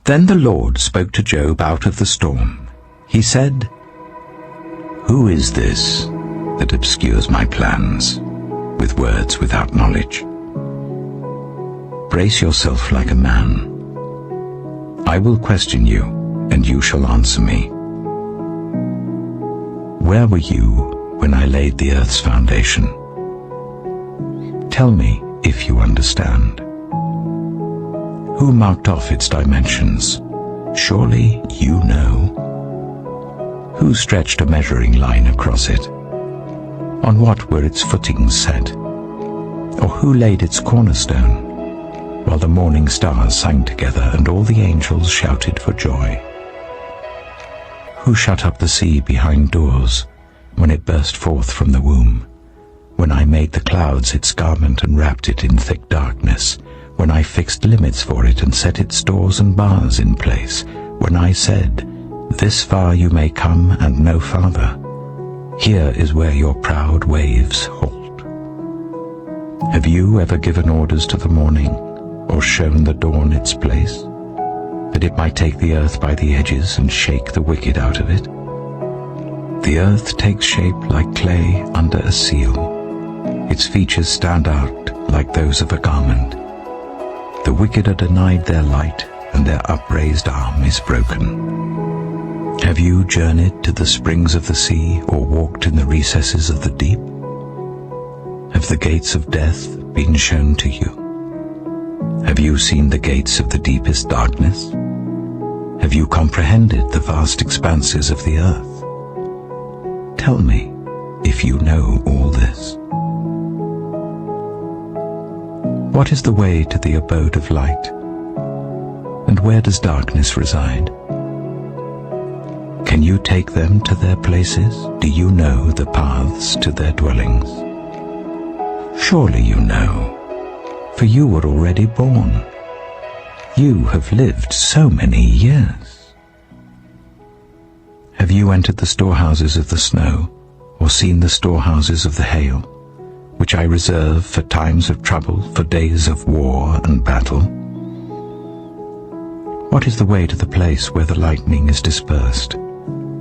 Then the Lord spoke to Job out of the storm. He said, "Who is this that obscures my plans with words without knowledge? Brace yourself like a man. I will question you, and you shall answer me. Where were you when I laid the earth's foundation? Tell me if you understand. Who marked off its dimensions? Surely you know. Who stretched a measuring line across it? On what were its footings set? Or who laid its cornerstone, while the morning stars sang together and all the angels shouted for joy? Who shut up the sea behind doors when it burst forth from the womb? When I made the clouds its garment and wrapped it in thick darkness, when I fixed limits for it and set its doors and bars in place, when I said, "This far you may come and no farther. Here is where your proud waves halt." Have you ever given orders to the morning, or shown the dawn its place, that it might take the earth by the edges and shake the wicked out of it? The earth takes shape like clay under a seal. Its features stand out like those of a garment. The wicked are denied their light, and their upraised arm is broken. Have you journeyed to the springs of the sea, or walked in the recesses of the deep? Have the gates of death been shown to you? Have you seen the gates of the deepest darkness? Have you comprehended the vast expanses of the earth? Tell me if you know all this. What is the way to the abode of light? And where does darkness reside? Can you take them to their places? Do you know the paths to their dwellings? Surely you know, for you were already born. You have lived so many years. Have you entered the storehouses of the snow, or seen the storehouses of the hail, which I reserve for times of trouble, for days of war and battle? What is the way to the place where the lightning is dispersed,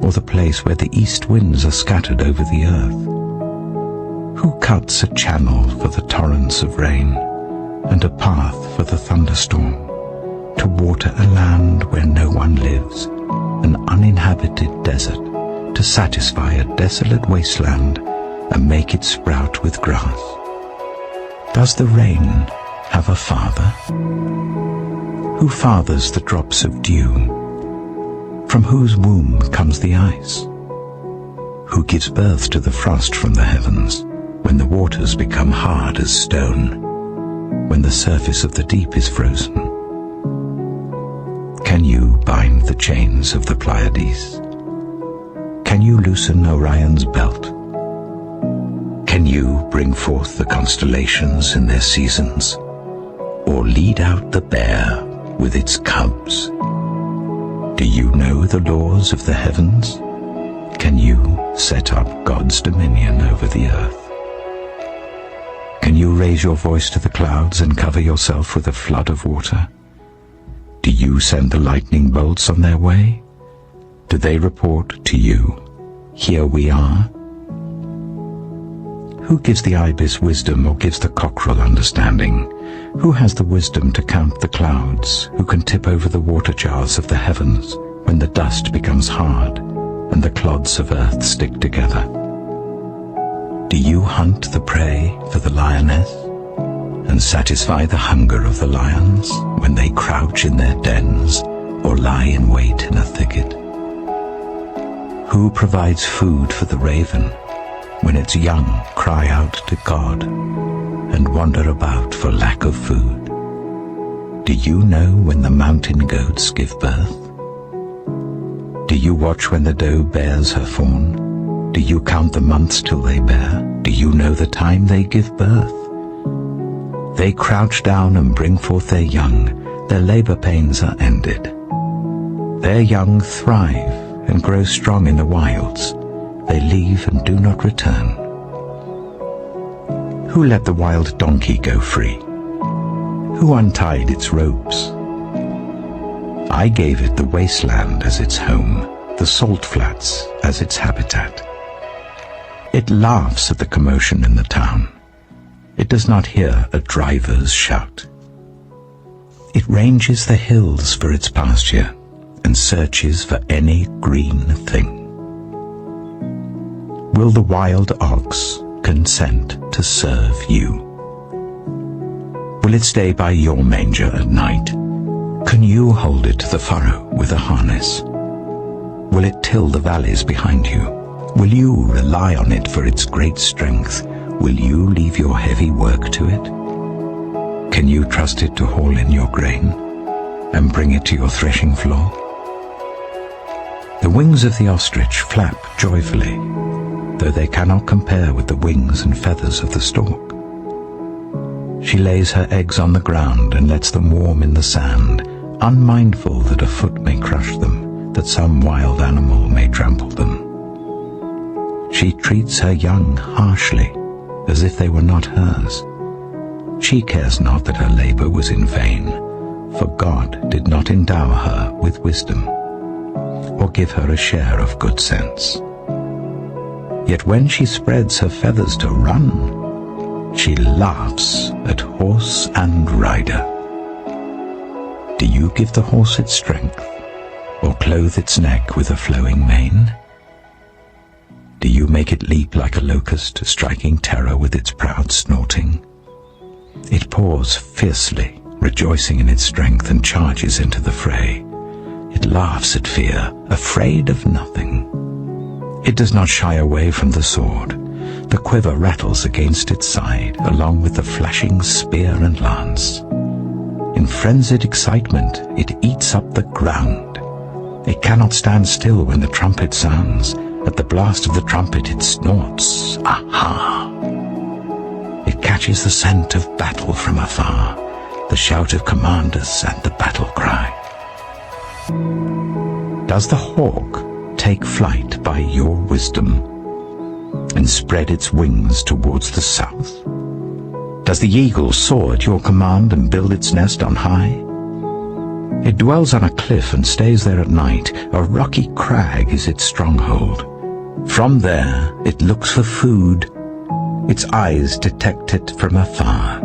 or the place where the east winds are scattered over the earth? Who cuts a channel for the torrents of rain, and a path for the thunderstorm, to water a land where no one lives, an uninhabited desert, to satisfy a desolate wasteland, and make it sprout with grass? Does the rain have a father? Who fathers the drops of dew? From whose womb comes the ice? Who gives birth to the frost from the heavens, when the waters become hard as stone, when the surface of the deep is frozen? Can you bind the chains of the Pleiades? Can you loosen Orion's belt? Can you bring forth the constellations in their seasons, or lead out the bear with its cubs? Do you know the laws of the heavens? Can you set up God's dominion over the earth? Can you raise your voice to the clouds and cover yourself with a flood of water? Do you send the lightning bolts on their way? Do they report to you, "Here we are"? Who gives the ibis wisdom, or gives the cockerel understanding? Who has the wisdom to count the clouds? Who can tip over the water jars of the heavens when the dust becomes hard and the clods of earth stick together? Do you hunt the prey for the lioness, and satisfy the hunger of the lions when they crouch in their dens or lie in wait in a thicket? Who provides food for the raven when its young cry out to God and wander about for lack of food? Do you know when the mountain goats give birth? Do you watch when the doe bears her fawn? Do you count the months till they bear? Do you know the time they give birth? They crouch down and bring forth their young. Their labor pains are ended. Their young thrive and grow strong in the wilds. They leave and do not return. Who let the wild donkey go free? Who untied its ropes? I gave it the wasteland as its home, the salt flats as its habitat. It laughs at the commotion in the town. It does not hear a driver's shout. It ranges the hills for its pasture and searches for any green thing. Will the wild ox consent to serve you? Will it stay by your manger at night? Can you hold it to the furrow with a harness? Will it till the valleys behind you? Will you rely on it for its great strength? Will you leave your heavy work to it? Can you trust it to haul in your grain and bring it to your threshing floor? The wings of the ostrich flap joyfully, though they cannot compare with the wings and feathers of the stork. She lays her eggs on the ground and lets them warm in the sand, unmindful that a foot may crush them, that some wild animal may trample them. She treats her young harshly, as if they were not hers. She cares not that her labor was in vain, for God did not endow her with wisdom, or give her a share of good sense. Yet when she spreads her feathers to run, she laughs at horse and rider. Do you give the horse its strength, or clothe its neck with a flowing mane? Do you make it leap like a locust, striking terror with its proud snorting? It paws fiercely, rejoicing in its strength, and charges into the fray. It laughs at fear, afraid of nothing. It does not shy away from the sword. The quiver rattles against its side, along with the flashing spear and lance. In frenzied excitement, it eats up the ground. It cannot stand still when the trumpet sounds. At the blast of the trumpet it snorts, aha! It catches the scent of battle from afar, the shout of commanders and the battle cry. Does the hawk take flight by your wisdom and spread its wings towards the south? Does the eagle soar at your command and build its nest on high? It dwells on a cliff and stays there at night. A rocky crag is its stronghold. From there it looks for food. Its eyes detect it from afar.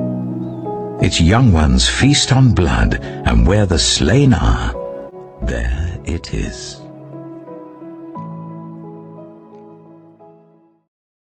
Its young ones feast on blood, and where the slain are, there it is.